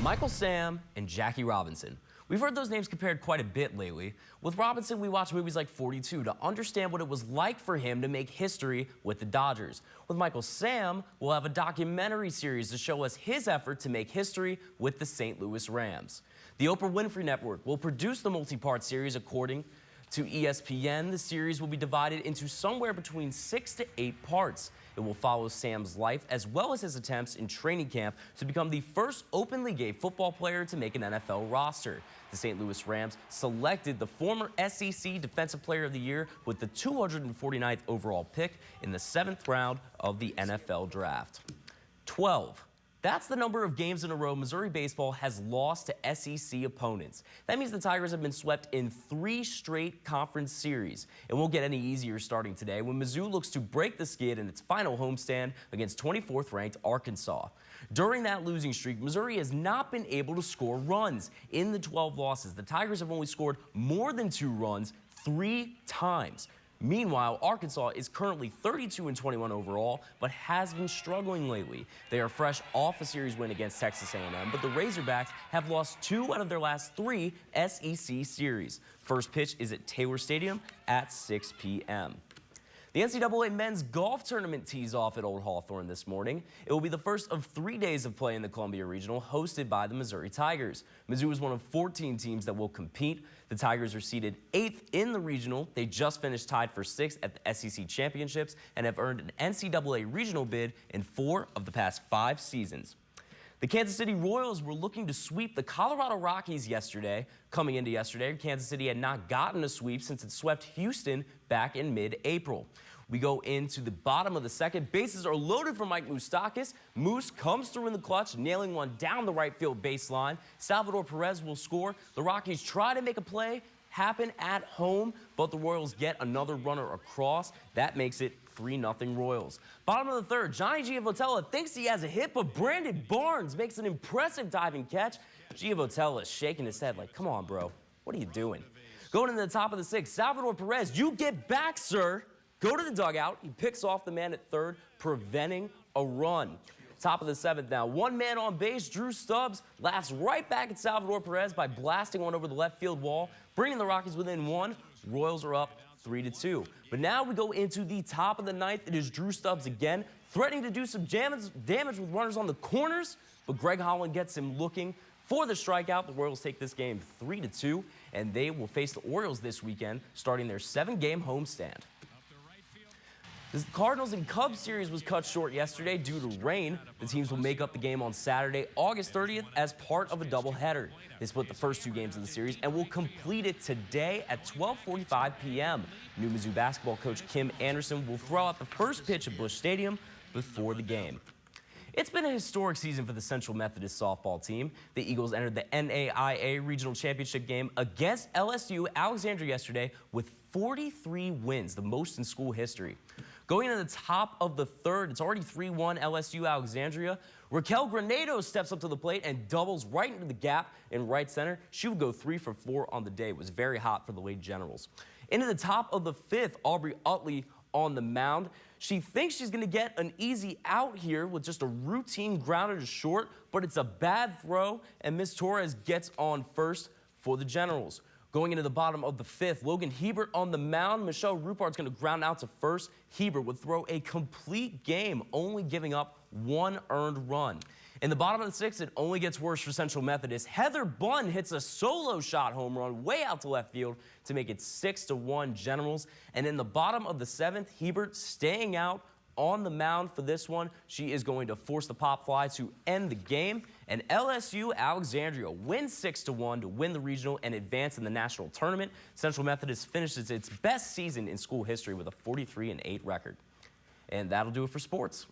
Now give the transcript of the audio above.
Michael Sam and Jackie Robinson. We've heard those names compared quite a bit lately. With Robinson, we watched movies like 42 to understand what it was like for him to make history with the Dodgers. With Michael Sam, we'll have a documentary series to show us his effort to make history with the St. Louis Rams. The Oprah Winfrey Network will produce the multi-part series according to ESPN. The series will be divided into somewhere between 6 to 8 parts. It will follow Sam's life as well as his attempts in training camp to become the first openly gay football player to make an NFL roster. The St. Louis Rams selected the former SEC Defensive Player of the Year with the 249th overall pick in the 7th round of the NFL Draft. 12. That's the number of games in a row Missouri baseball has lost to SEC opponents. That means the Tigers have been swept in 3 straight conference series. It won't get any easier starting today when Mizzou looks to break the skid in its final homestand against 24th-ranked Arkansas. During that losing streak, Missouri has not been able to score runs. In the 12 losses, the Tigers have only scored more than 2 runs 3 times. Meanwhile, Arkansas is currently 32-21 overall, but has been struggling lately. They are fresh off a series win against Texas A&M, but the Razorbacks have lost 2 out of their last 3 SEC series. First pitch is at Taylor Stadium at 6 p.m. The NCAA men's golf tournament tees off at Old Hawthorne this morning. It will be the first of 3 days of play in the Columbia Regional, hosted by the Missouri Tigers. Mizzou is one of 14 teams that will compete. The Tigers are seeded 8th in the regional. They just finished tied for 6th at the SEC Championships and have earned an NCAA regional bid in 4 of the past 5 seasons. The Kansas City Royals were looking to sweep the Colorado Rockies yesterday. Coming into yesterday, Kansas City had not gotten a sweep since it swept Houston back in mid-April. We go into the bottom of the second. Bases are loaded for Mike Moustakas. Moose comes through in the clutch, nailing one down the right field baseline. Salvador Perez will score. The Rockies try to make a play happen at home, but the Royals get another runner across. That makes it 3-0 Royals. Bottom of the third, Johnny Giavotella thinks he has a hit, but Brandon Barnes makes an impressive diving catch. Giavotella is shaking his head like, come on, bro. What are you doing? Going into the top of the 6th, Salvador Perez, you get back, sir. Go to the dugout. He picks off the man at third, preventing a run. Top of the 7th now. One man on base, Drew Stubbs, laughs right back at Salvador Perez by blasting one over the left field wall, bringing the Rockies within 1. Royals are up 3-2. But now we go into the top of the 9th. It is Drew Stubbs again, threatening to do some damage with runners on the corners, but Greg Holland gets him looking for the strikeout. The Royals take this game 3-2, and they will face the Orioles this weekend, starting their 7-game homestand. The Cardinals and Cubs series was cut short yesterday due to rain. The teams will make up the game on Saturday, August 30th, as part of a doubleheader. They split the first 2 games of the series and will complete it today at 12:45 p.m. New Mizzou basketball coach Kim Anderson will throw out the first pitch at Busch Stadium before the game. It's been a historic season for the Central Methodist softball team. The Eagles entered the NAIA Regional Championship game against LSU Alexandria yesterday with 43 wins, the most in school history. Going into the top of the 3rd, it's already 3-1 LSU Alexandria. Raquel Granados steps up to the plate and doubles right into the gap in right center. She would go 3 for 4 on the day. It was very hot for the Lady Generals. Into the top of the 5th, Aubrey Utley on the mound. She thinks she's going to get an easy out here with just a routine grounder to short, but it's a bad throw, and Miss Torres gets on first for the Generals. Going into the bottom of the 5th, Logan Hebert on the mound. Michelle Rupart's going to ground out to first. Hebert would throw a complete game, only giving up 1 earned run. In the bottom of the 6th, it only gets worse for Central Methodist. Heather Bunn hits a solo shot home run way out to left field to make it 6-1 Generals. And in the bottom of the 7th, Hebert staying out on the mound for this one. She is going to force the pop fly to end the game. And LSU Alexandria wins 6-1 to win the regional and advance in the national tournament. Central Methodist finishes its best season in school history with a 43-8 record. And that'll do it for sports.